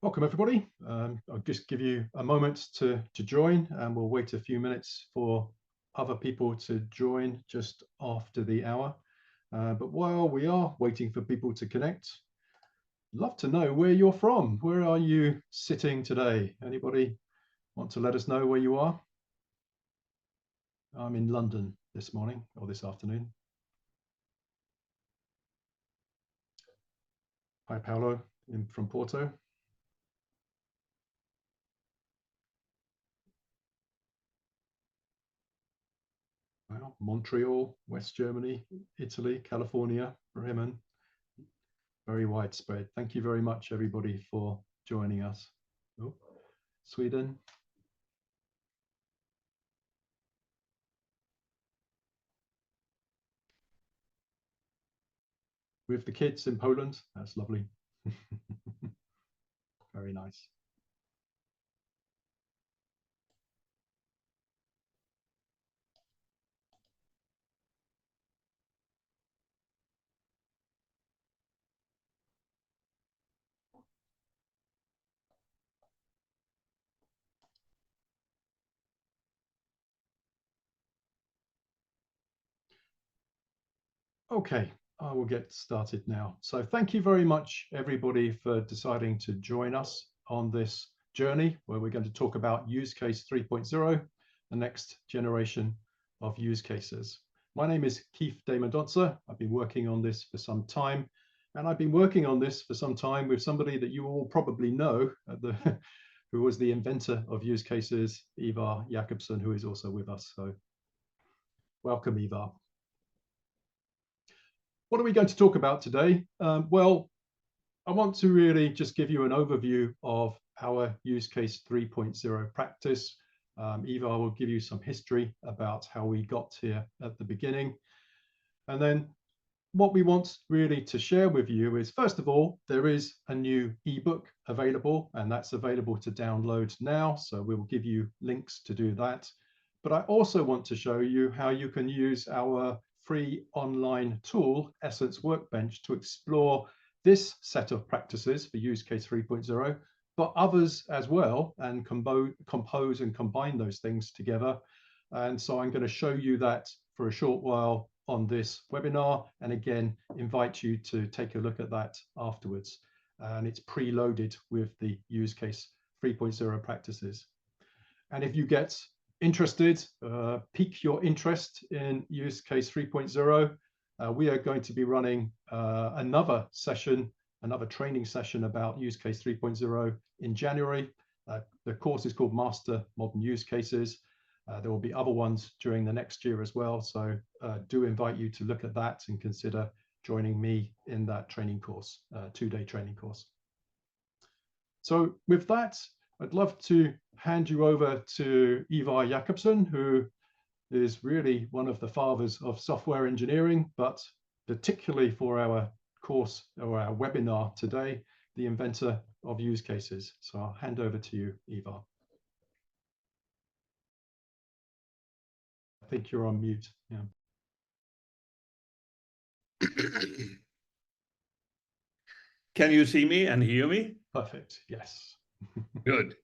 Welcome, everybody. I'll just give you a moment to join, and we'll wait a few minutes for other people to join just after the hour. But while we are waiting for people to connect, I'd love to know where you're from. Where are you sitting today? Anybody want to let us know where you are? I'm in London this morning or this afternoon. Hi, Paolo, from Porto. Well, Montreal, West Germany, Italy, California, Bremen. Very widespread. Thank you very much, everybody, for joining us. Oh, Sweden. With the kids in Poland. That's lovely. Very nice. Okay, I will get started now. So thank you very much, everybody, for deciding to join us on this journey where we're going to talk about use case 3.0, the next generation of use cases. My name is Keith de Mendonca. I've been working on this for some time, and I've been working on this for some time with somebody that you all probably know, who was the inventor of use cases, Ivar Jacobson, who is also with us. So welcome, Ivar. What are we going to talk about today? Well, I want to really just give you an overview of our use case 3.0 practice. Ivar will give you some history about how we got here at the beginning. And then what we want really to share with you is, first of all, there is a new ebook available, and that's available to download now. So we will give you links to do that. But I also want to show you how you can use our free online tool, Essence Workbench, to explore this set of practices for use case 3.0, but others as well, and compose and combine those things together. And so I'm going to show you that for a short while on this webinar, and again, invite you to take a look at that afterwards. And it's preloaded with the use case 3.0 practices. And if you get interested, pique your interest in use case 3.0, we are going to be running another session, another training session about use case 3.0 in January. The course is called Master Modern Use Cases. There will be other ones during the next year as well. So do invite you to look at that and consider joining me in that training course, 2-day training course. So with that, I'd love to hand you over to Ivar Jacobson, who is really one of the fathers of software engineering, but particularly for our course or our webinar today, the inventor of use cases. So I'll hand over to you, Ivar. I think you're on mute. Yeah. Can you see me and hear me? Perfect. Yes. Good.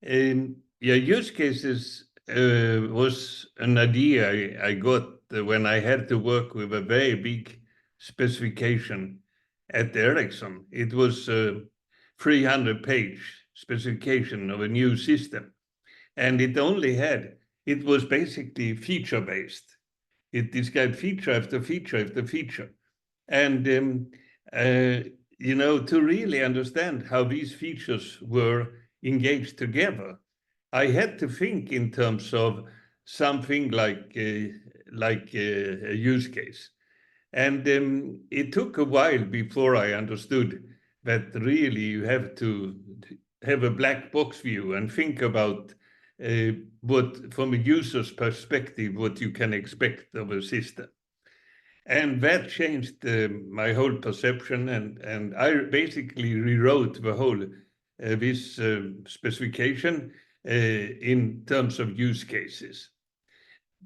Yeah, use cases was an idea I got when I had to work with a very big specification at Ericsson. It was a 300-page specification of a new system, and it was basically feature-based. It described feature after feature after feature, and you know, to really understand how these features were engaged together, I had to think in terms of something like a use case. And it took a while before I understood that really you have to have a black box view and think about what, from a user's perspective, what you can expect of a system. And that changed my whole perception, and I basically rewrote the whole this specification in terms of use cases.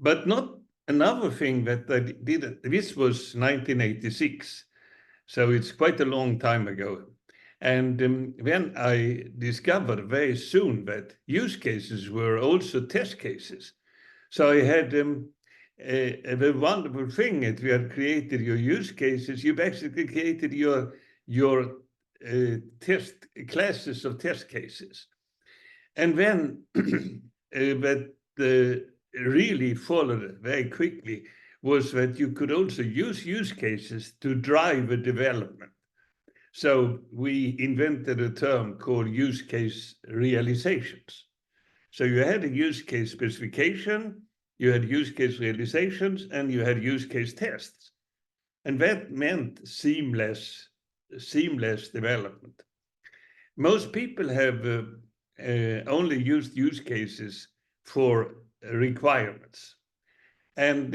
But not another thing that I did, this was 1986, so it's quite a long time ago. And when I discovered very soon that use cases were also test cases. So I had the wonderful thing that we had created your use cases. You basically created your test classes of test cases. And then that really followed very quickly was that you could also use cases to drive a development. So we invented a term called use case realizations. So you had a use case specification, you had use case realizations, and you had use case tests. And that meant seamless development. Most people have only used use cases for requirements. And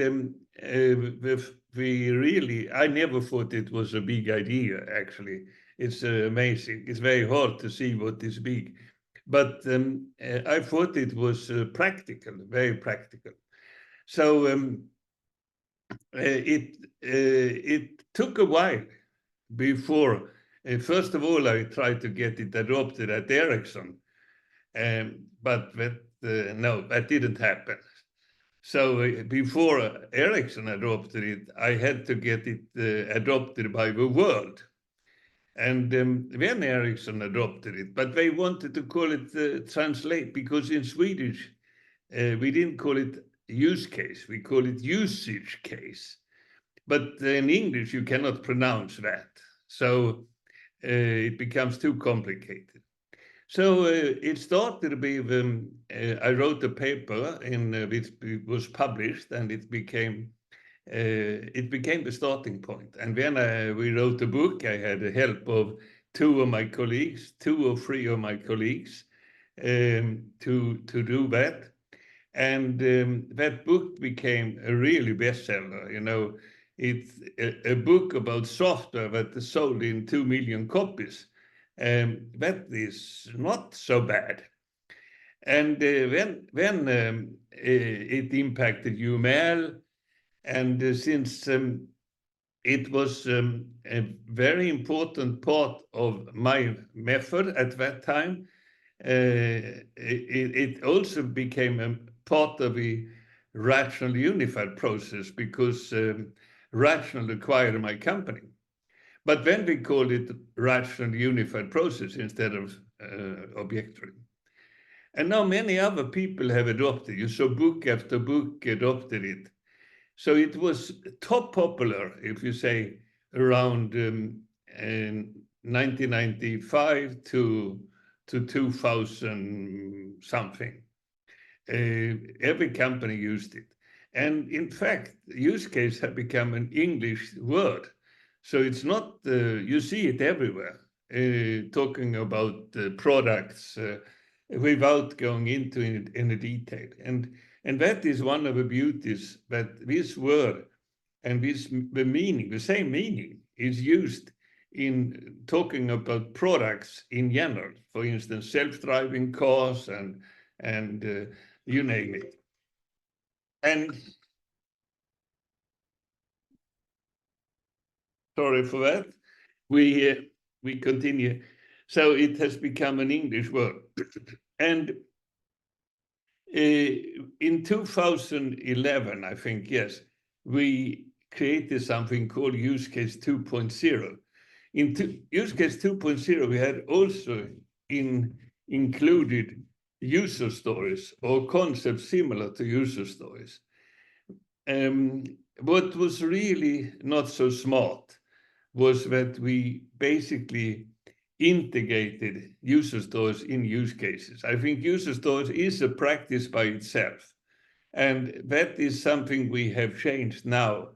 I never thought it was a big idea, actually. It's amazing. It's very hard to see what is big. But I thought it was practical, very practical. So it took a while before, first of all, I tried to get it adopted at Ericsson, but no, that didn't happen. So before Ericsson adopted it, I had to get it adopted by the world. And when Ericsson adopted it, but they wanted to call it translate, because in Swedish, we didn't call it use case, we call it usage case. But in English, you cannot pronounce that. So it becomes too complicated. So it started with, I wrote a paper which was published, and it became the starting point. And when we wrote the book, I had the help of two or three of my colleagues to do that. And that book became a really bestseller. You know, it's a book about software that is sold in 2 million copies. That is not so bad. And when it impacted UML, and since it was a very important part of my method at that time, it also became a part of the rational unified process, because rational acquired my company. But then we called it rational unified process instead of object-tree. And now many other people have adopted it. So book after book adopted it. So it was top popular, if you say, around 1995 to 2000 something. Every company used it. And in fact, use case have become an English word. So it's not, you see it everywhere, talking about products without going into any detail. And that is one of the beauties, that this word and the same meaning is used in talking about products in general. For instance, self-driving cars and you name it. And sorry for that. We continue. So it has become an English word. And in 2011, I think, yes, we created something called Use Case 2.0. In Use Case 2.0, we had also included user stories or concepts similar to user stories. What was really not so smart was that we basically integrated user stories in use cases. I think user stories is a practice by itself, and that is something we have changed now.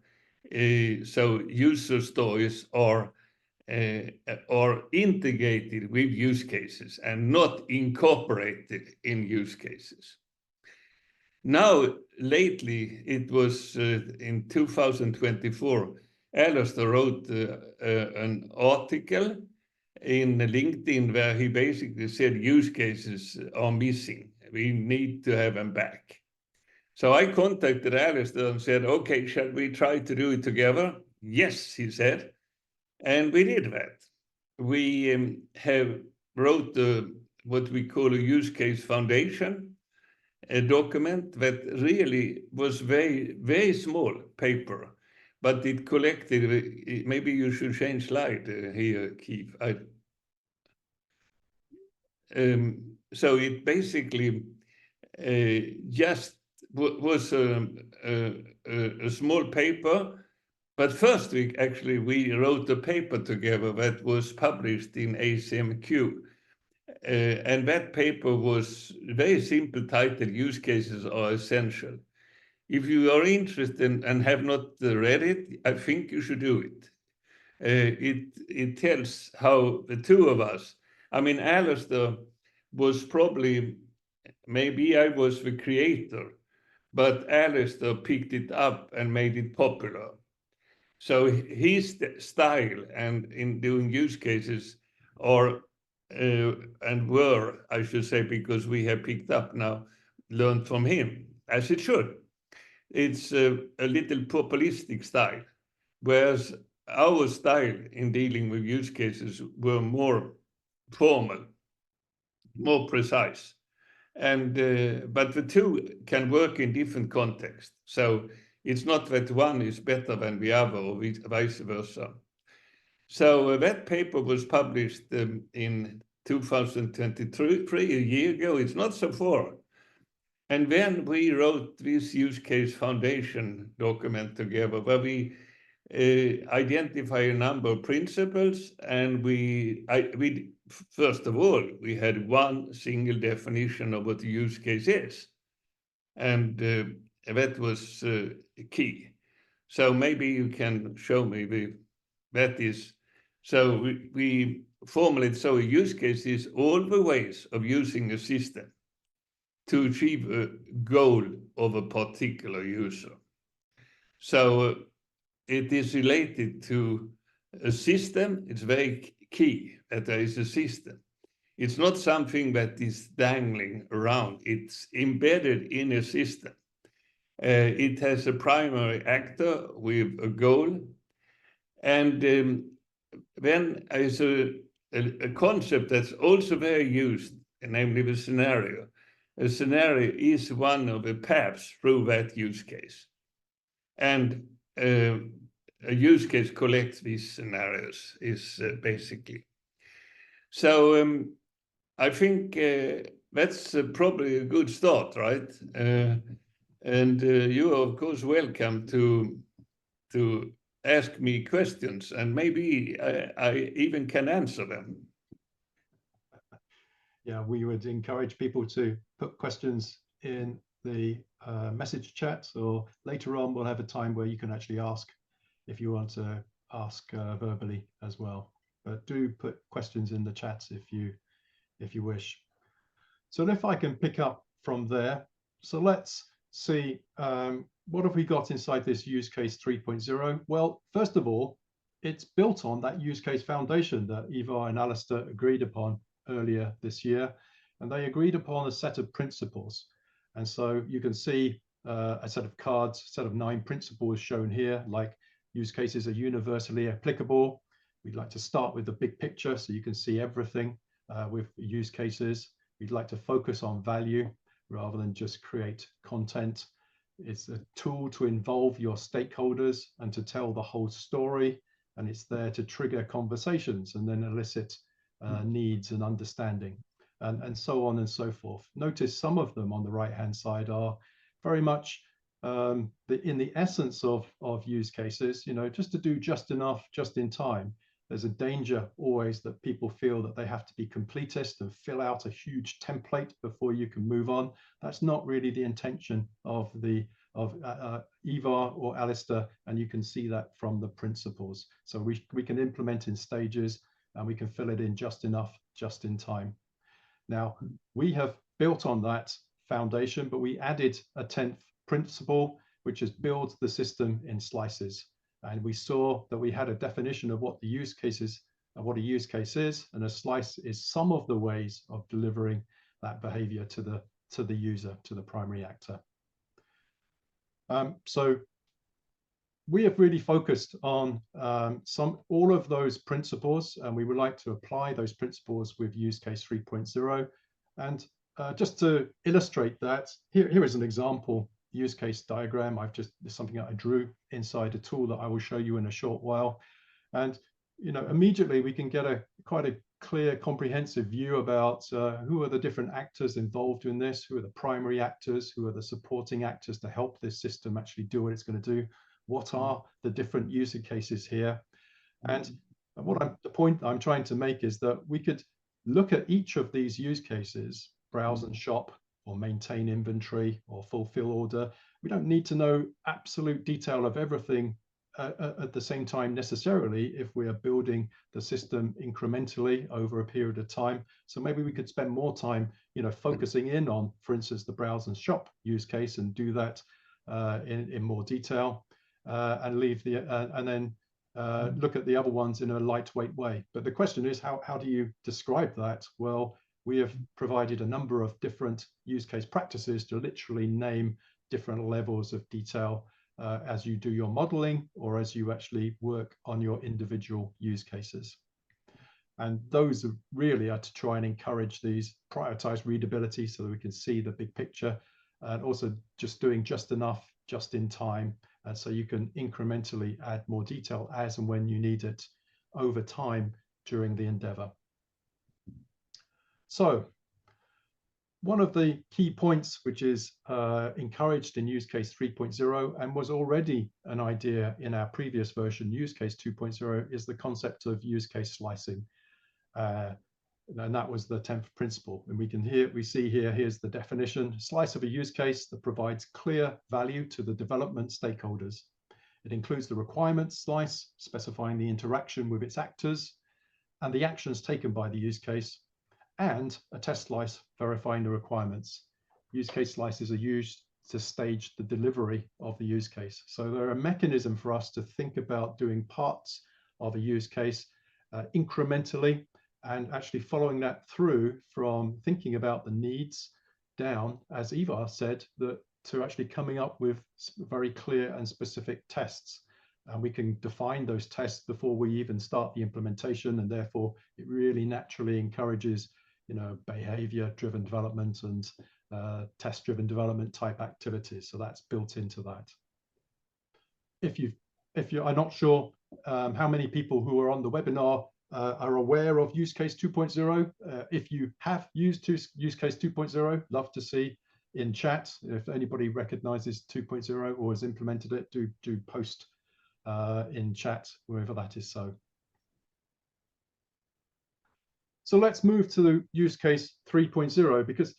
So user stories are integrated with use cases and not incorporated in use cases. Now, lately, it was in 2024, Alistair wrote an article in LinkedIn where he basically said use cases are missing. We need to have them back. So I contacted Alistair and said, okay, shall we try to do it together? Yes, he said. And we did that. we have wrote what we call a use case foundation, a document that really was very, very small paper, but it collected, maybe you should change slide here, Keith. So it basically just was a small paper. But first, we wrote a paper together that was published in ACMQ. And that paper was very simple title, Use Cases Are Essential. If you are interested and have not read it, I think you should do it. It tells how the two of us, I mean, Alistair was probably, maybe I was the creator, but Alistair picked it up and made it popular. So his style and in doing use cases are, and were, I should say, because we have picked up now, learned from him, as it should. It's a little populistic style, whereas our style in dealing with use cases were more formal, more precise. And but the two can work in different contexts. So it's not that one is better than the other or vice versa. So that paper was published in 2023, a year ago. It's not so far. And then we wrote this use case foundation document together where we identify a number of principles, and we first of all, we had one single definition of what the use case is. And that was key. So maybe you can show me that is, so we formulate, so a use case is all the ways of using a system to achieve a goal of a particular user. So it is related to a system. It's very key that there is a system. It's not something that is dangling around. It's embedded in a system. It has a primary actor with a goal. And then is a concept that's also very used, namely the scenario. A scenario is one of the paths through that use case. And a use case collects these scenarios, is basically. So I think that's probably a good start, right? And you are, of course, welcome to ask me questions, and maybe I even can answer them. Yeah, we would encourage people to put questions in the message chat, or later on we'll have a time where you can actually ask if you want to ask verbally as well. But do put questions in the chat if you wish. So if I can pick up from there, so let's see what have we got inside this use case 3.0. Well, first of all, it's built on that use case foundation that Ivar and Alistair agreed upon earlier this year, and they agreed upon a set of principles. And so you can see a set of cards, a set of 9 principles shown here, like use cases are universally applicable. We'd like to start with the big picture so you can see everything with use cases. We'd like to focus on value rather than just create content. It's a tool to involve your stakeholders and to tell the whole story. And it's there to trigger conversations and then elicit needs and understanding, and so on and so forth. Notice some of them on the right-hand side are very much in the essence of use cases, just to do just enough, just in time. There's a danger always that people feel that they have to be completist and fill out a huge template before you can move on. That's not really the intention of Ivar or Alistair, and you can see that from the principles. So we can implement in stages, and we can fill it in just enough, just in time. Now, we have built on that foundation, but we added a 10th principle, which is build the system in slices. And we saw that we had a definition of what the use case is, what a use case is, and a slice is some of the ways of delivering that behavior to the user, to the primary actor. So we have really focused on all of those principles, and we would like to apply those principles with use case 3.0. And just to illustrate that, here is an example use case diagram. This is something that I drew inside a tool that I will show you in a short while. And immediately we can get quite a clear, comprehensive view about who are the different actors involved in this, who are the primary actors, who are the supporting actors to help this system actually do what it's going to do, what are the different user cases here. And the point I'm trying to make is that we could look at each of these use cases, browse and shop, or maintain inventory, or fulfill order. We don't need to know absolute detail of everything at the same time necessarily if we are building the system incrementally over a period of time. So maybe we could spend more time, focusing in on, for instance, the browse and shop use case, and do that in more detail, and leave and then look at the other ones in a lightweight way. But the question is, how do you describe that? Well, we have provided a number of different use case practices to literally name different levels of detail as you do your modeling, or as you actually work on your individual use cases. And those really are to try and encourage these prioritized readability so that we can see the big picture, and also just doing just enough, just in time, so you can incrementally add more detail as and when you need it over time during the endeavor. So one of the key points which is encouraged in use case 3.0 and was already an idea in our previous version, use case 2.0, is the concept of use case slicing. And that was the 10th principle. And we see here, here's the definition: slice of a use case that provides clear value to the development stakeholders. It includes the requirements slice, specifying the interaction with its actors and the actions taken by the use case, and a test slice verifying the requirements. Use case slices are used to stage the delivery of the use case. So they're a mechanism for us to think about doing parts of a use case incrementally, and actually following that through from thinking about the needs down, as Ivar said, to actually coming up with very clear and specific tests. And we can define those tests before we even start the implementation, and therefore it really naturally encourages behavior-driven development and test-driven development type activities. So that's built into that. If you're not sure how many people who are on the webinar are aware of use case 2.0. If you have used use case 2.0, love to see in chat if anybody recognizes 2.0 or has implemented it. Do post in chat wherever that is so. So let's move to the use case 3.0, because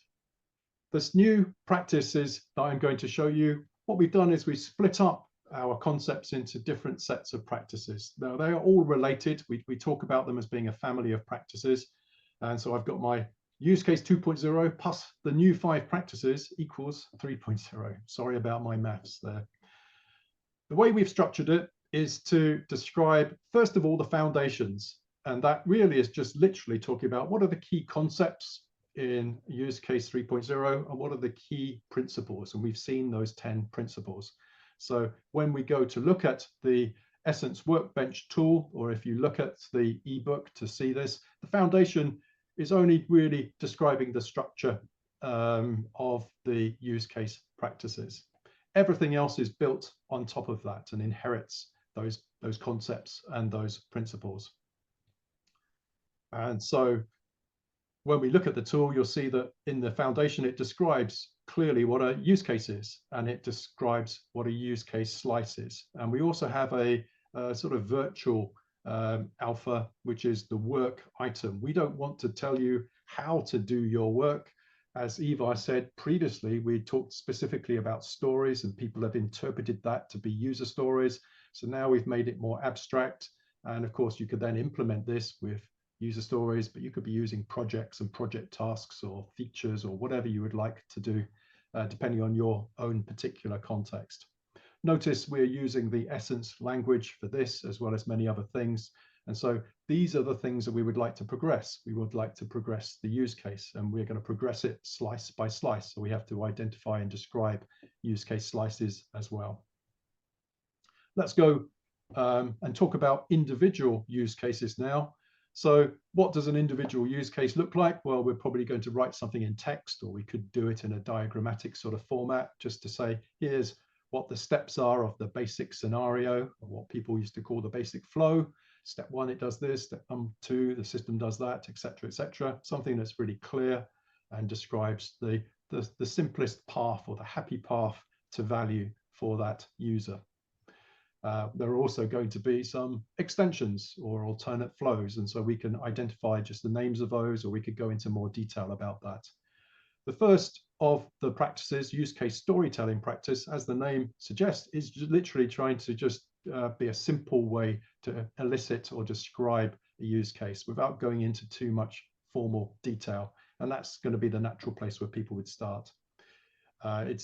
this new practices that I'm going to show you, what we've done is we split up our concepts into different sets of practices. Now, they are all related. We talk about them as being a family of practices. And so I've got my use case 2.0 plus the new 5 practices equals 3.0. Sorry about my maths there. The way we've structured it is to describe, first of all, the foundations. And that really is just literally talking about what are the key concepts in use case 3.0 and what are the key principles. And we've seen those 10 principles. So when we go to look at the Essence Workbench tool, or if you look at the eBook to see this, the foundation is only really describing the structure of the use case practices. Everything else is built on top of that and inherits those concepts and those principles. And so when we look at the tool, you'll see that in the foundation, it describes clearly what a use case is, and it describes what a use case slice is. And we also have a sort of virtual alpha, which is the work item. We don't want to tell you how to do your work. As Ivar said previously, we talked specifically about stories, and people have interpreted that to be user stories. So now we've made it more abstract. And of course, you could then implement this with user stories, but you could be using projects and project tasks or features or whatever you would like to do, depending on your own particular context. Notice we're using the Essence language for this, as well as many other things. And so these are the things that we would like to progress. We would like to progress the use case, and we're going to progress it slice by slice. So we have to identify and describe use case slices as well. let's go and talk about individual use cases now. So what does an individual use case look like? Well, we're probably going to write something in text, or we could do it in a diagrammatic sort of format, just to say, here's what the steps are of the basic scenario, or what people used to call the basic flow. Step one, it does this. Step two, the system does that, etc., etc. Something that's really clear and describes the simplest path, or the happy path to value for that user. There are also going to be some extensions or alternate flows, and so we can identify just the names of those, or we could go into more detail about that. The first of the practices, use case storytelling practice, as the name suggests, is literally trying to just be a simple way to elicit or describe a use case without going into too much formal detail. And that's going to be the natural place where people would start. It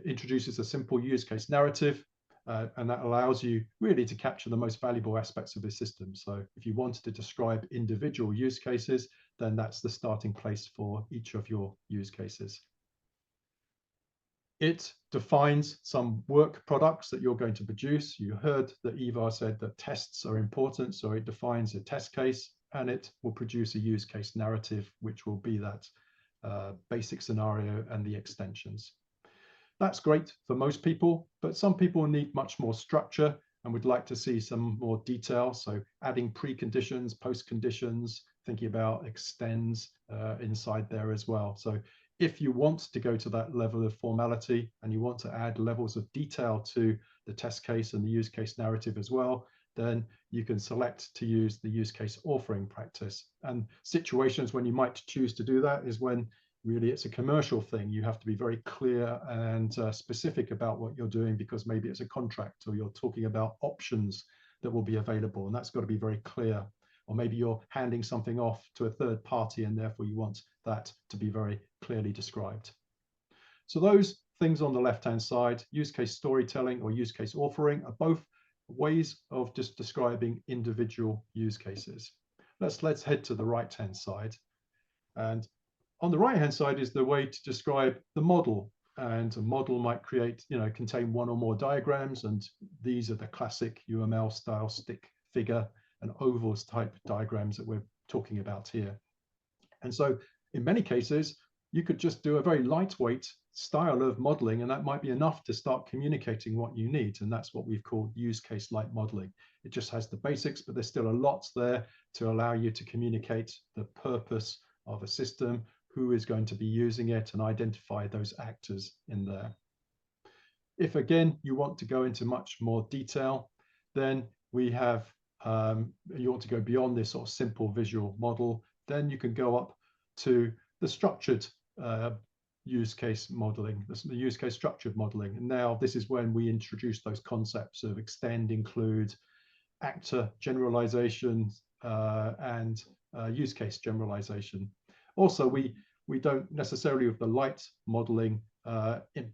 introduces a simple use case narrative, and that allows you really to capture the most valuable aspects of the system. So if you wanted to describe individual use cases, then that's the starting place for each of your use cases. It defines some work products that you're going to produce. You heard that Ivar said that tests are important, so it defines a test case, and it will produce a use case narrative, which will be that basic scenario and the extensions. That's great for most people, but some people need much more structure and would like to see some more detail. So adding preconditions, post-conditions, thinking about extends inside there as well. So if you want to go to that level of formality and you want to add levels of detail to the test case and the use case narrative as well, then you can select to use the use case authoring practice. And situations when you might choose to do that is when really it's a commercial thing. You have to be very clear and specific about what you're doing, because maybe it's a contract, or you're talking about options that will be available, and that's got to be very clear. Or maybe you're handing something off to a third party, and therefore you want that to be very clearly described. So those things on the left-hand side, use case storytelling or use case authoring, are both ways of just describing individual use cases. Let's head to the right-hand side. And on the right-hand side is the way to describe the model. And a model might contain one or more diagrams, and these are the classic UML style stick figure and ovals type diagrams that we're talking about here. And so in many cases, you could just do a very lightweight style of modeling, and that might be enough to start communicating what you need. And that's what we've called use case light modeling. It just has the basics, but there's still a lot there to allow you to communicate the purpose of a system, who is going to be using it, and identify those actors in there. If again, you want to go into much more detail, then we have, you want to go beyond this sort of simple visual model, then you can go up to the structured use case modeling, the use case structured modeling. And now this is when we introduce those concepts of extend, include, actor generalization, and use case generalization. Also, we don't necessarily, with the light modeling,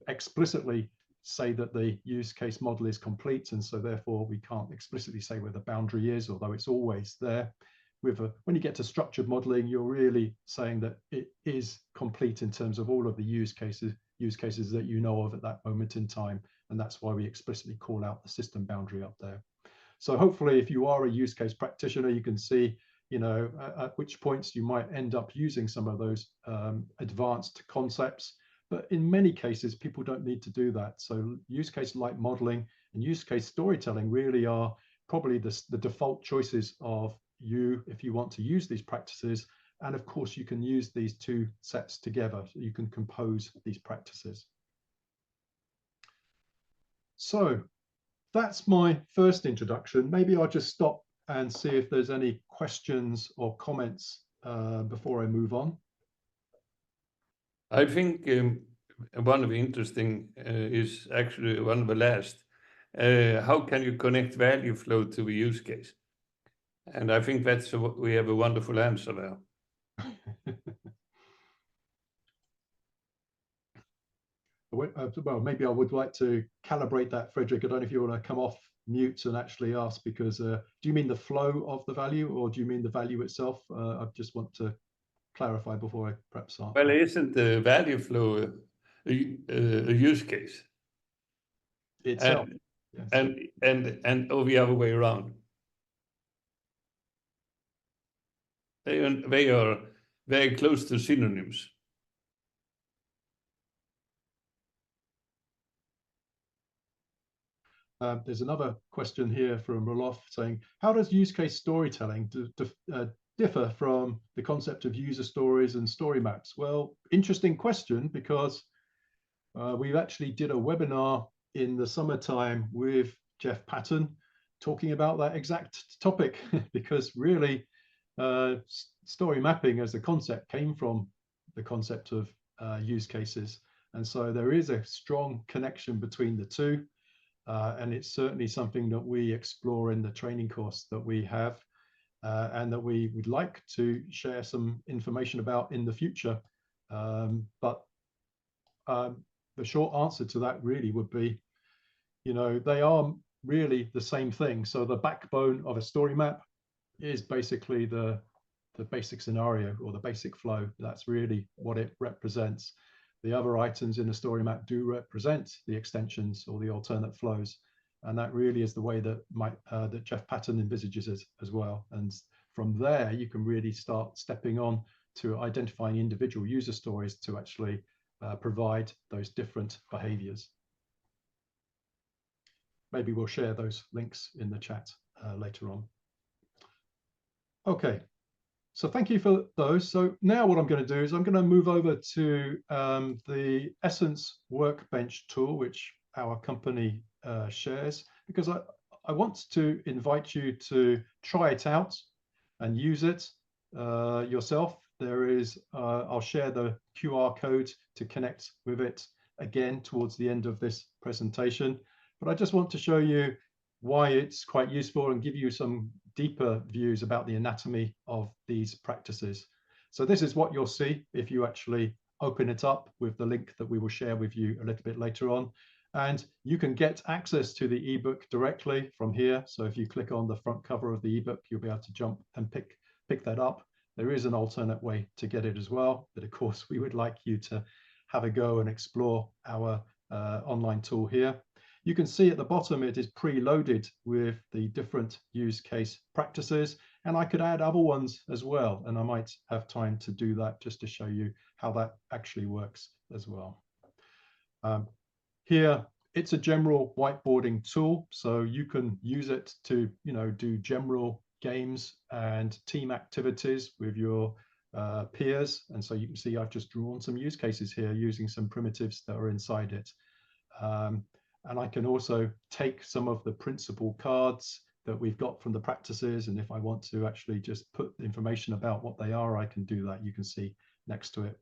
explicitly say that the use case model is complete, and so therefore we can't explicitly say where the boundary is, although it's always there. When you get to structured modeling, you're really saying that it is complete in terms of all of the use cases that you know of at that moment in time, and that's why we explicitly call out the system boundary up there. So hopefully, if you are a use case practitioner, you can see, at which points you might end up using some of those advanced concepts. But in many cases, people don't need to do that. So use case light modeling and use case storytelling really are probably the default choices of you if you want to use these practices. And of course, you can use these two sets together. So you can compose these practices. So that's my first introduction. Maybe I'll just stop and see if there's any questions or comments before I move on. I think one of the interesting is actually one of the last. How can you connect value flow to the use case? And I think that's we have a wonderful answer there. Well, maybe I would like to calibrate that, Frederick. I don't know if you want to come off mute and actually ask, because do you mean the flow of the value, or do you mean the value itself? I just want to clarify before I perhaps start. Well, isn't the value flow a use case itself? Yes. and or the other way around. They are very close to synonyms. There's another question here from Roloff saying, how does use case storytelling differ from the concept of user stories and story maps? Well, interesting question, because we actually did a webinar in the summertime with Jeff Patton talking about that exact topic, because really story mapping as a concept came from the concept of use cases. And so there is a strong connection between the two. And it's certainly something that we explore in the training course that we have, and that we would like to share some information about in the future. But the short answer to that really would be, you know, they are really the same thing. So the backbone of a story map is basically the basic scenario or the basic flow. That's really what it represents. The other items in the story map do represent the extensions or the alternate flows. And that really is the way that that Jeff Patton envisages it as well. And from there, you can really start stepping on to identifying individual user stories to actually provide those different behaviors. Maybe we'll share those links in the chat later on. Okay, so thank you for those. So now what I'm going to do is I'm going to move over to the Essence Workbench tool, which our company shares, because I want to invite you to try it out and use it yourself. There is, I'll share the QR code to connect with it again towards the end of this presentation. But I just want to show you why it's quite useful and give you some deeper views about the anatomy of these practices. So this is what you'll see if you actually open it up with the link that we will share with you a little bit later on. And you can get access to the ebook directly from here. So if you click on the front cover of the ebook, you'll be able to jump and pick that up. There is an alternate way to get it as well, but of course we would like you to have a go and explore our online tool here. You can see at the bottom it is preloaded with the different use case practices, and I could add other ones as well, and I might have time to do that just to show you how that actually works as well. Here it's a general whiteboarding tool, so you can use it to, you know, do general games and team activities with your peers. And so you can see I've just drawn some use cases here using some primitives that are inside it. And I can also take some of the principal cards that we've got from the practices, and if I want to actually just put information about what they are, I can do that. You can see next to it.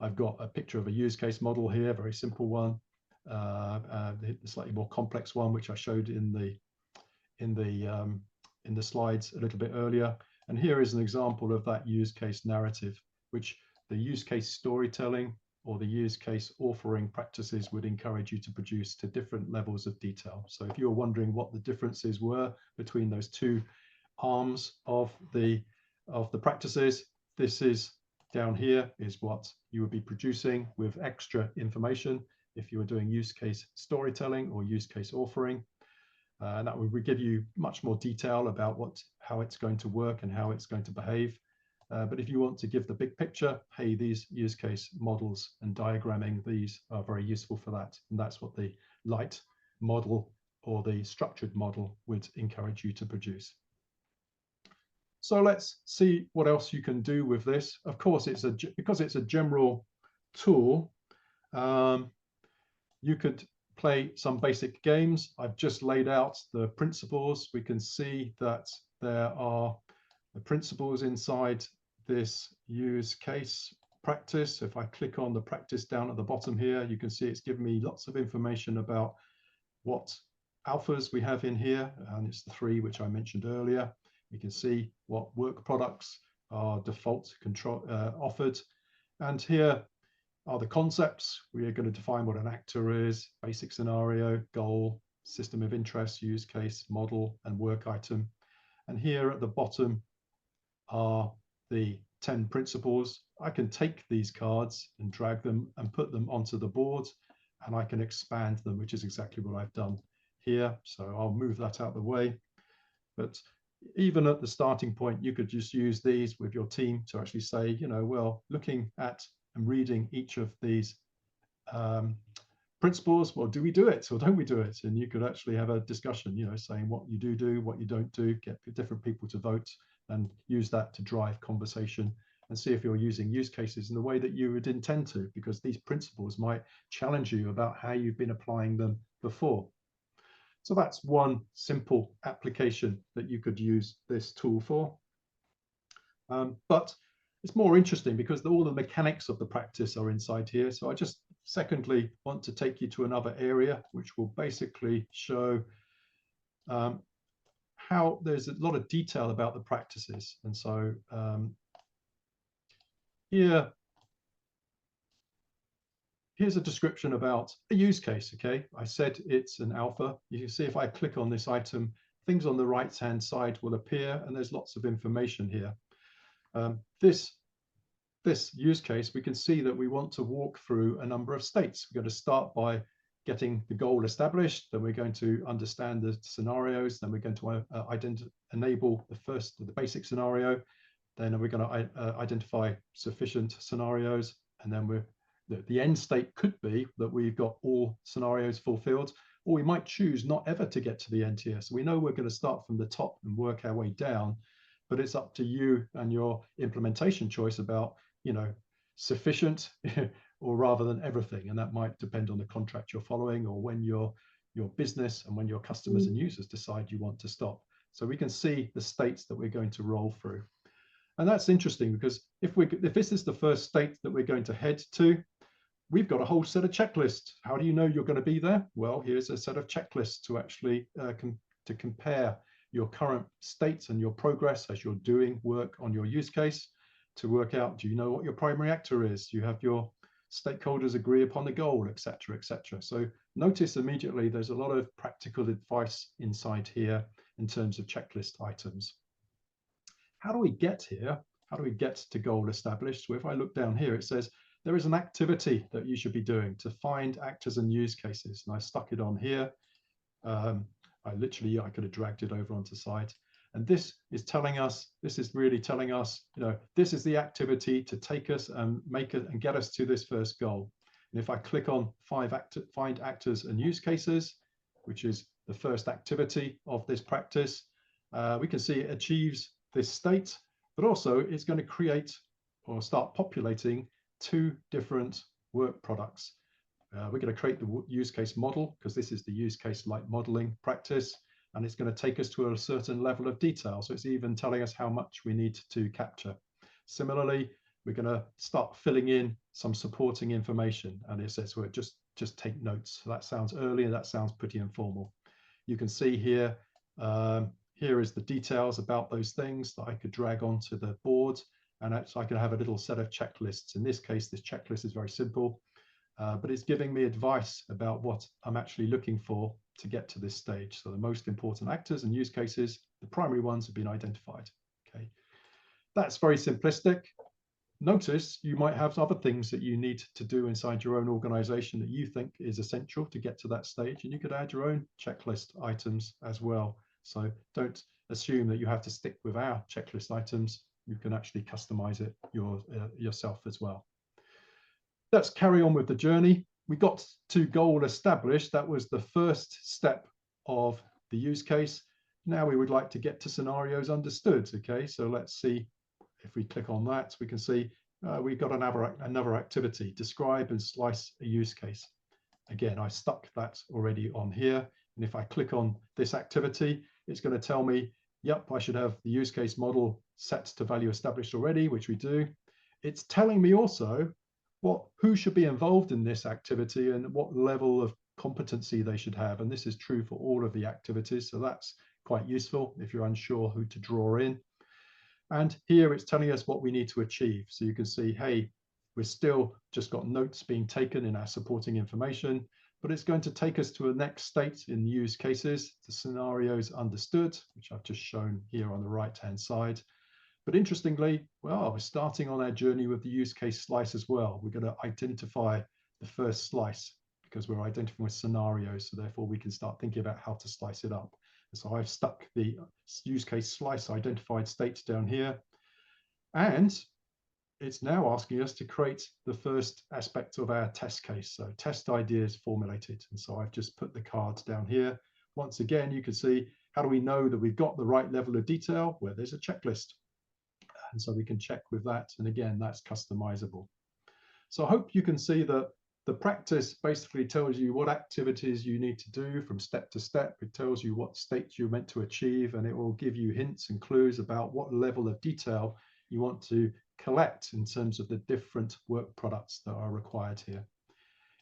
I've got a picture of a use case model here, very simple one. The slightly more complex one, which I showed in the slides a little bit earlier. And here is an example of that use case narrative, which the use case storytelling or the use case authoring practices would encourage you to produce to different levels of detail. So if you're wondering what the differences were between those two arms of the practices, this is down here is what you would be producing with extra information if you were doing use case storytelling or use case authoring. And that would give you much more detail about how it's going to work and how it's going to behave. But if you want to give the big picture, hey, these use case models and diagramming these are very useful for that. And that's what the light model or the structured model would encourage you to produce. So let's see what else you can do with this. Of course, because it's a general tool, you could play some basic games. I've just laid out the principles. We can see that there are the principles inside this use case practice. If I click on the practice down at the bottom here, you can see it's given me lots of information about what alphas we have in here, and it's the 3 which I mentioned earlier. You can see what work products are default offered, and here are the concepts. We are going to define what an actor is, basic scenario, goal, system of interest, use case, model, and work item. And here at the bottom are the 10 principles. I can take these cards and drag them and put them onto the board, and I can expand them, which is exactly what I've done. here, so I'll move that out of the way. But even at the starting point, you could just use these with your team to actually say, you know, well, looking at and reading each of these principles, well, do we do it or don't we do it? And you could actually have a discussion, you know, saying what you do, what you don't do, get different people to vote and use that to drive conversation and see if you're using use cases in the way that you would intend to, because these principles might challenge you about how you've been applying them before. So that's one simple application that you could use this tool for. But it's more interesting because all the mechanics of the practice are inside here. So I just secondly want to take you to another area, which will basically show how there's a lot of detail about the practices. And so here's a description about a use case, okay? I said it's an alpha. You can see if I click on this item, things on the right-hand side will appear, and there's lots of information here. This use case, we can see that we want to walk through a number of states. We're going to start by getting the goal established, then we're going to understand the scenarios, then we're going to enable the basic scenario, then we're going to identify sufficient scenarios, and then the end state could be that we've got all scenarios fulfilled, or we might choose not ever to get to the end here. So we know we're going to start from the top and work our way down, but it's up to you and your implementation choice about, you know, sufficient or rather than everything. And that might depend on the contract you're following or when your business and when your customers and users decide you want to stop. So we can see the states that we're going to roll through. And that's interesting because if this is the first state that we're going to head to, we've got a whole set of checklists. How do you know you're going to be there? Well, here's a set of checklists to actually to compare your current state and your progress as you're doing work on your use case, to work out, do you know what your primary actor is? Do you have your stakeholders agree upon the goal, etc., etc. So notice immediately there's a lot of practical advice inside here in terms of checklist items. How do we get here? How do we get to goal established? So if I look down here, it says there is an activity that you should be doing to find actors and use cases. And I stuck it on here. I could have dragged it over onto site. And this is really telling us, you know, this is the activity to take us and make it and get us to this first goal. And if I click on find actors and use cases, which is the first activity of this practice, we can see it achieves this state, but also it's going to create or start populating two different work products. We're going to create the use case model because this is the use case like modeling practice, and it's going to take us to a certain level of detail. So it's even telling us how much we need to capture. Similarly, we're going to start filling in some supporting information, and it says, well, just take notes. So that sounds early and that sounds pretty informal. You can see here, here is the details about those things that I could drag onto the board, and so I can have a little set of checklists. In this case, this checklist is very simple, but it's giving me advice about what I'm actually looking for to get to this stage. So the most important actors and use cases, the primary ones have been identified. Okay, that's very simplistic. Notice you might have other things that you need to do inside your own organization that you think is essential to get to that stage, and you could add your own checklist items as well. So don't assume that you have to stick with our checklist items. You can actually customize it yourself as well. Let's carry on with the journey. We got to goal established. That was the first step of the use case. Now we would like to get to scenarios understood. Okay, so let's see if we click on that, we can see we've got another activity, describe and slice a use case. Again, I stuck that already on here. And if I click on this activity, it's going to tell me, yep, I should have the use case model set to value established already, which we do. It's telling me also who should be involved in this activity and what level of competency they should have. And this is true for all of the activities. So that's quite useful if you're unsure who to draw in. And here it's telling us what we need to achieve. So you can see, hey, we're still just got notes being taken in our supporting information, but it's going to take us to a next state in use cases, the scenarios understood, which I've just shown here on the right-hand side. But interestingly, well, we're starting on our journey with the use case slice as well. We're going to identify the first slice because we're identifying with scenarios. So therefore we can start thinking about how to slice it up. And so I've stuck the use case slice identified states down here. And it's now asking us to create the first aspect of our test case. So test ideas formulated. And so I've just put the cards down here. Once again, you can see, how do we know that we've got the right level of detail? Where there's a checklist. And so we can check with that. And again, that's customizable. So I hope you can see that the practice basically tells you what activities you need to do from step to step. It tells you what states you're meant to achieve, and it will give you hints and clues about what level of detail you want to collect in terms of the different work products that are required here.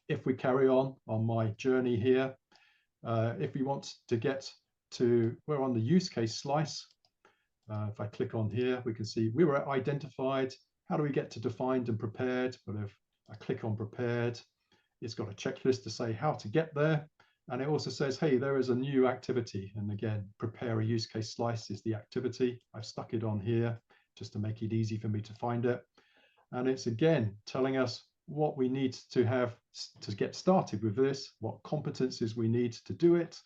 If we carry on my journey here, if we want to get to, we're on the use case slice. If I click on here, we can see we were identified. How do we get to defined and prepared? But if I click on prepared, it's got a checklist to say how to get there. And it also says, hey, there is a new activity. And again, prepare a use case slice is the activity. I've stuck it on here just to make it easy for me to find it. And it's again telling us what we need to have to get started with this, what competencies we need to do it.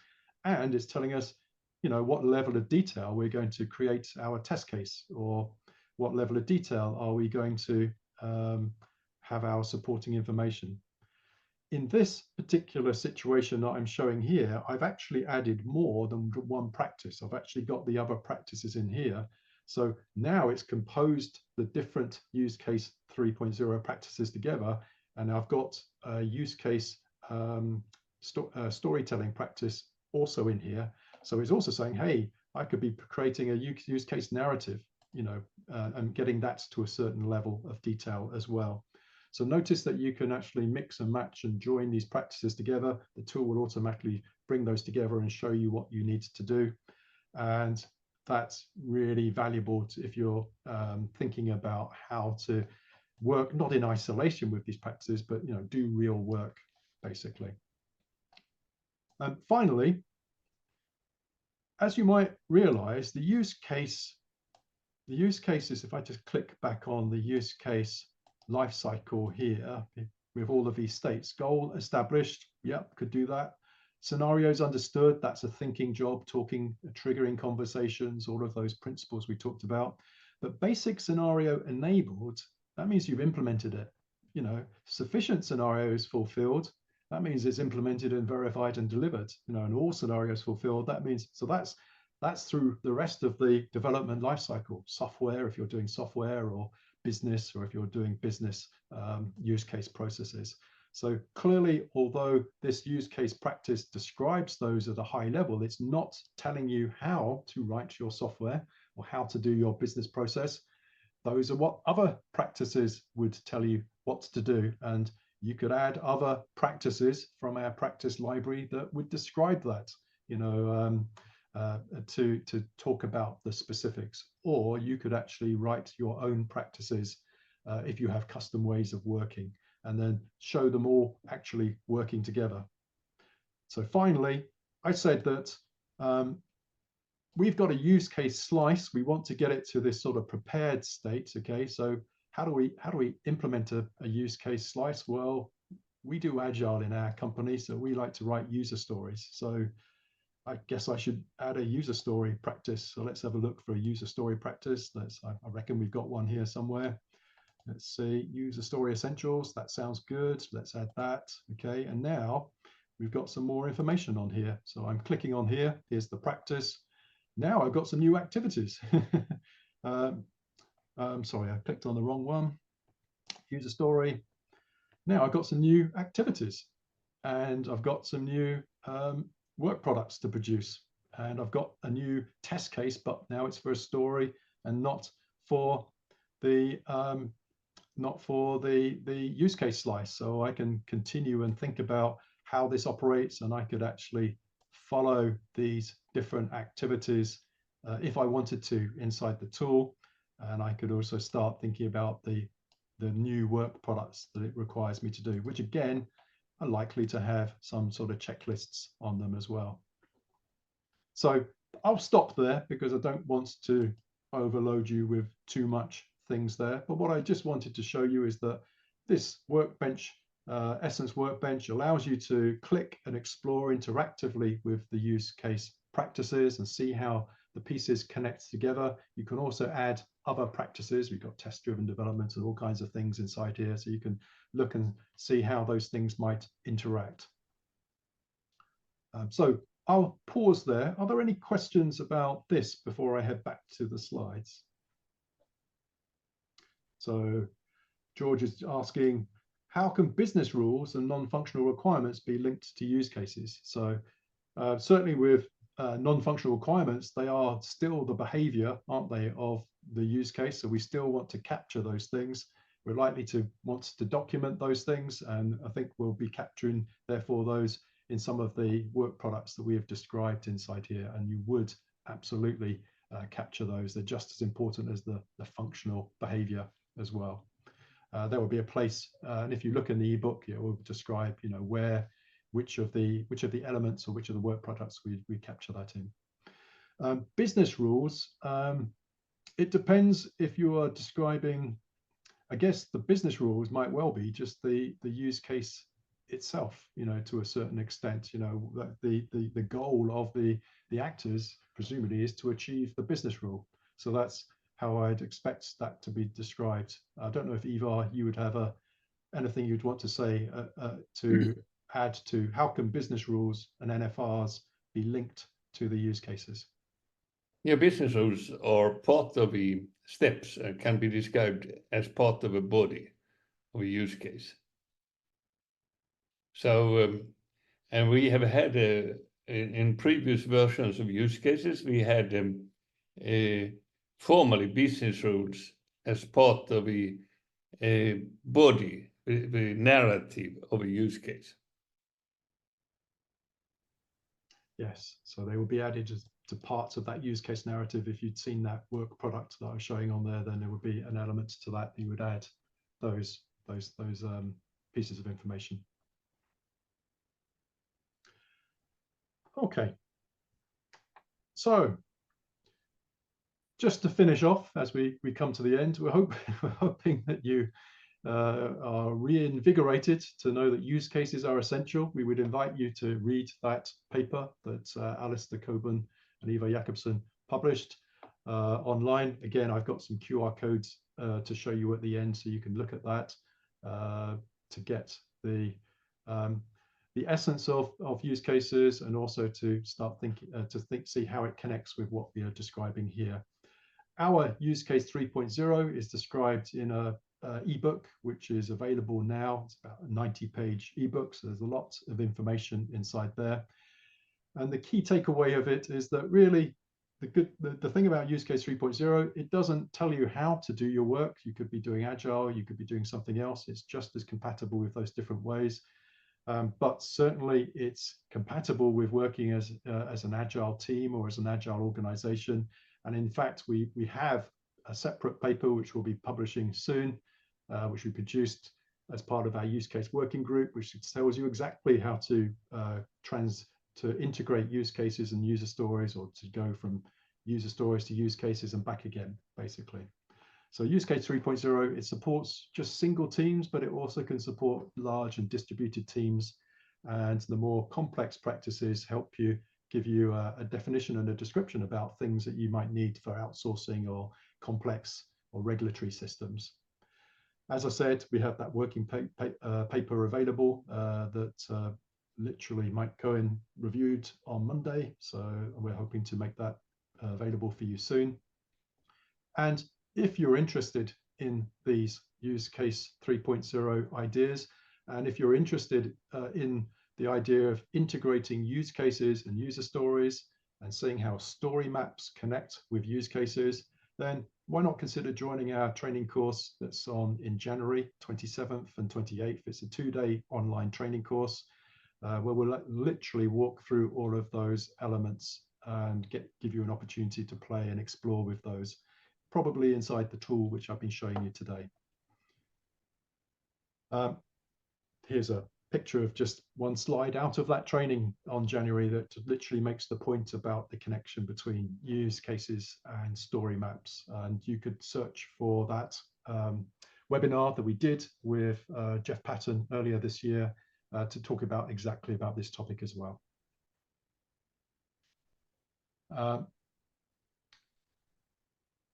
And it's telling us, you know, what level of detail we're going to create our test case, or what level of detail are we going to have our supporting information. In this particular situation that I'm showing here, I've actually added more than one practice. I've actually got the other practices in here. So now it's composed the different use case 3.0 practices together, and I've got a use case storytelling practice also in here. So it's also saying, hey, I could be creating a use case narrative, you know, and getting that to a certain level of detail as well. So notice that you can actually mix and match and join these practices together. The tool will automatically bring those together and show you what you need to do. And that's really valuable if you're thinking about how to work, not in isolation with these practices, but, you know, do real work, basically. And finally, as you might realize, the use cases, if I just click back on the use case life cycle here with all of these states, goal established, yep, could do that. Scenarios understood, that's a thinking job, talking, triggering conversations, all of those principles we talked about. But basic scenario enabled, that means you've implemented it. You know, sufficient scenarios fulfilled, that means it's implemented and verified and delivered. You know, and all scenarios fulfilled, that means, so that's through the rest of the development lifecycle. Software, if you're doing software, or business, or if you're doing business use case processes. So clearly, although this use case practice describes those at a high level, it's not telling you how to write your software or how to do your business process. Those are what other practices would tell you what to do. And you could add other practices from our practice library that would describe that, you know, to talk about the specifics. Or you could actually write your own practices if you have custom ways of working, and then show them all actually working together. So finally, I said that we've got a use case slice. We want to get it to this sort of prepared state. Okay, so how do we implement a use case slice? Well, we do Agile in our company, so we like to write user stories. So I guess I should add a user story practice. So let's have a look for a user story practice. I reckon we've got one here somewhere. Let's see, user story essentials. That sounds good. Let's add that. Okay, and now we've got some more information on here. So I'm clicking on here. Here's the practice. Now I've got some new activities. I'm sorry, I clicked on the wrong one. User story. Now I've got some new activities, and I've got some new work products to produce, and I've got a new test case, but now it's for a story and not for the use case slice. So I can continue and think about how this operates, and I could actually follow these different activities if I wanted to inside the tool. And I could also start thinking about the new work products that it requires me to do, which again are likely to have some sort of checklists on them as well. So I'll stop there because I don't want to overload you with too much things there. But what I just wanted to show you is that this workbench Essence Workbench allows you to click and explore interactively with the use case practices and see how the pieces connect together. You can also add other practices. We've got test-driven development and all kinds of things inside here, so you can look and see how those things might interact. So I'll pause there. Are there any questions about this before I head back to the slides? So George is asking, how can business rules and non-functional requirements be linked to use cases? So certainly with non-functional requirements, they are still the behavior, aren't they, of the use case. So we still want to capture those things. We're likely to want to document those things. And I think we'll be capturing, therefore, those in some of the work products that we have described inside here. And you would absolutely capture those. They're just as important as the functional behavior as well. There will be a place, and if you look in the ebook, it will describe, you know, which of the elements or which of the work products we capture that in. Business rules, it depends if you are describing, I guess the business rules might well be just the use case itself, you know, to a certain extent. You know, the goal of the actors presumably is to achieve the business rule. So that's how I'd expect that to be described. I don't know if Ivar, you would have anything you'd want to say to add to how can business rules and NFRs be linked to the use cases? Yeah, business rules are part of the steps, can be described as part of a body of a use case. So, and we have had in previous versions of use cases, we had formally business rules as part of the body, the narrative of a use case. Yes, so they will be added to parts of that use case narrative. If you'd seen that work product that I was showing on there, then there would be an element to that. You would add those pieces of information. Okay. So just to finish off, as we come to the end, we're hoping that you are reinvigorated to know that use cases are essential. We would invite you to read that paper that Alistair Coburn and Ivar Jacobson published online. Again, I've got some QR codes to show you at the end, so you can look at that to get the essence of use cases, and also to start thinking see how it connects with what we are describing here. Our use case 3.0 is described in a ebook, which is available now. It's about a 90-page ebook, so there's a lot of information inside there. And the key takeaway of it is that really the thing about use case 3.0, it doesn't tell you how to do your work. You could be doing agile, you could be doing something else. It's just as compatible with those different ways. But certainly it's compatible with working as an agile team or as an agile organization. And in fact, we have a separate paper which we'll be publishing soon, which we produced as part of our use case working group, which tells you exactly how to integrate use cases and user stories, or to go from user stories to use cases and back again, basically. So use case 3.0, it supports just single teams, but it also can support large and distributed teams. And the more complex practices give you a definition and a description about things that you might need for outsourcing or complex or regulatory systems. As I said, we have that working paper available that literally might go in reviewed on Monday. So we're hoping to make that available for you soon. And if you're interested in these use case 3.0 ideas, and if you're interested in the idea of integrating use cases and user stories and seeing how story maps connect with use cases, then why not consider joining our training course that's on in January 27th and 28th. It's a 2-day online training course where we'll literally walk through all of those elements and give you an opportunity to play and explore with those, probably inside the tool which I've been showing you today. Here's a picture of just one slide out of that training on January that literally makes the point about the connection between use cases and story maps. And you could search for that webinar that we did with Jeff Patton earlier this year to talk about exactly about this topic as well.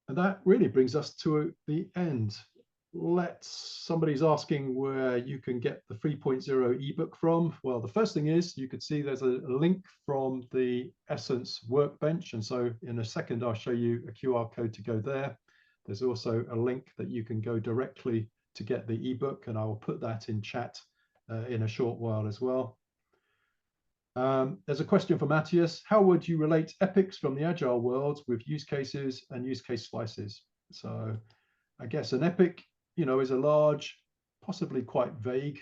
And that really brings us to the end. Somebody's asking where you can get the 3.0 ebook from. Well, the first thing is you could see there's a link from the Essence Workbench. And so in a second, I'll show you a QR code to go there. There's also a link that you can go directly to get the ebook, and I will put that in chat in a short while as well. There's a question for Matthias. How would you relate epics from the agile world with use cases and use case slices? So I guess an epic, is a large, possibly quite vague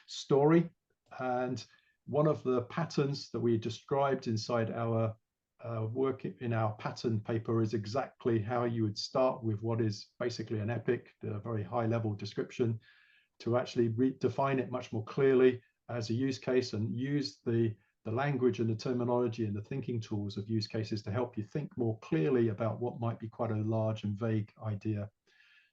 story. And one of the patterns that we described inside our work in our pattern paper is exactly how you would start with what is basically an epic, the very high level description, to actually define it much more clearly as a use case and use the language and the terminology and the thinking tools of use cases to help you think more clearly about what might be quite a large and vague idea.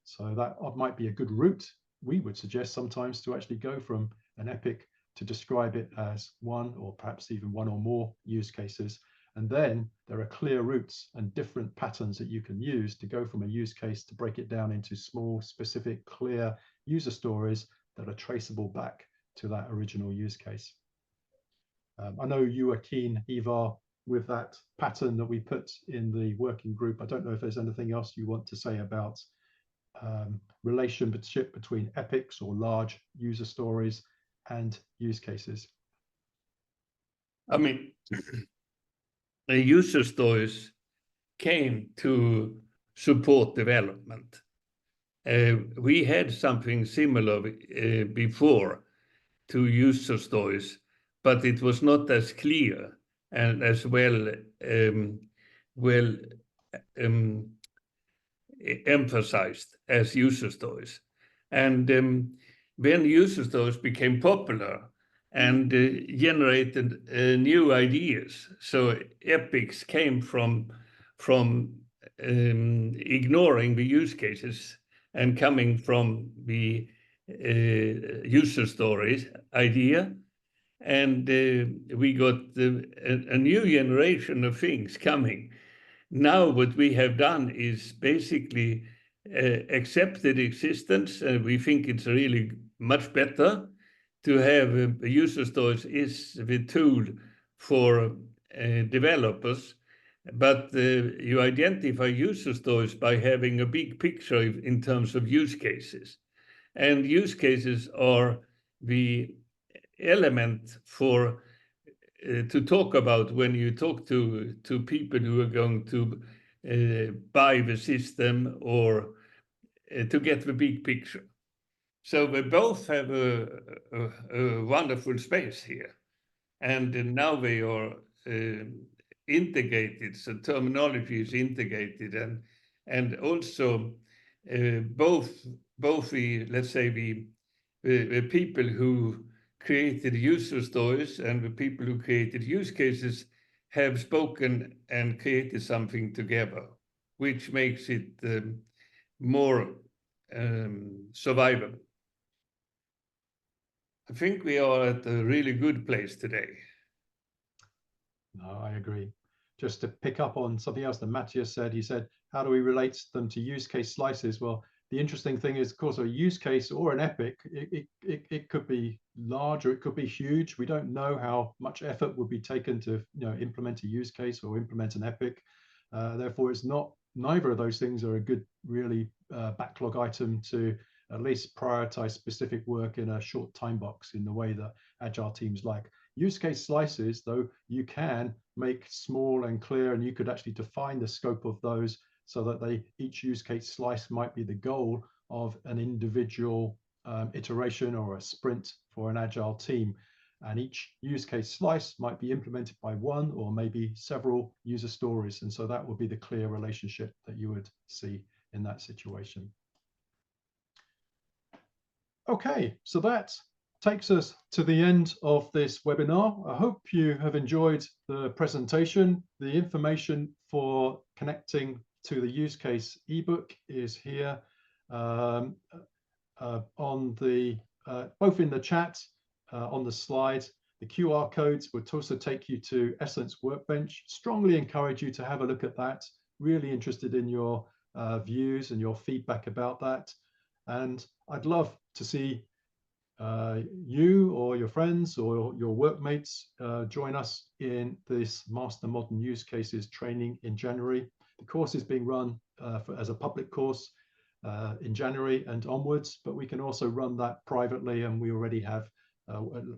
So that might be a good route, we would suggest sometimes, to actually go from an epic to describe it as one or perhaps even one or more use cases. And then there are clear routes and different patterns that you can use to go from a use case to break it down into small, specific, clear user stories that are traceable back to that original use case. I know you were keen, Ivar, with that pattern that we put in the working group. I don't know if there's anything else you want to say about relationship between epics or large user stories and use cases. I mean, the user stories came to support development. We had something similar before to user stories, but it was not as clear and as well emphasized as user stories. And when user stories became popular and generated new ideas, so epics came from ignoring the use cases and coming from the user stories idea, and we got a new generation of things coming. Now what we have done is basically accepted existence, and we think it's really much better to have user stories is the tool for developers, but you identify user stories by having a big picture in terms of use cases. And use cases are the element for to talk about when you talk to people who are going to buy the system or to get the big picture. So they both have a wonderful space here. And now they are integrated, so terminology is integrated, and also both the, let's say, the people who created user stories and the people who created use cases have spoken and created something together, which makes it more survivable. I think we are at a really good place today. No, I agree. Just to pick up on something else that Matthias said, he said, how do we relate them to use case slices? Well, the interesting thing is, of course, a use case or an epic, it could be large or it could be huge. We don't know how much effort would be taken to implement a use case or implement an epic. Therefore, it's not, neither of those things are a good, really backlog item to at least prioritize specific work in a short time box in the way that agile teams like. Use case slices, though, you can make small and clear, and you could actually define the scope of those so that each use case slice might be the goal of an individual iteration or a sprint for an agile team. And each use case slice might be implemented by one or maybe several user stories. And so that would be the clear relationship that you would see in that situation. Okay, so that takes us to the end of this webinar. I hope you have enjoyed the presentation. The information for connecting to the use case ebook is here on the both in the chat, on the slide. The QR codes would also take you to Essence Workbench. Strongly encourage you to have a look at that. Really interested in your views and your feedback about that. And I'd love to see you or your friends or your workmates join us in this Master Modern Use Cases training in January. The course is being run as a public course in January and onwards, but we can also run that privately, and we already have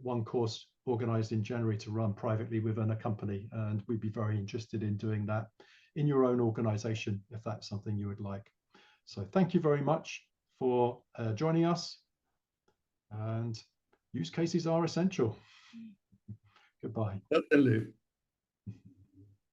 one course organized in January to run privately within a company, and we'd be very interested in doing that in your own organization if that's something you would like. So thank you very much for joining us, and use cases are essential. Goodbye. Certainly.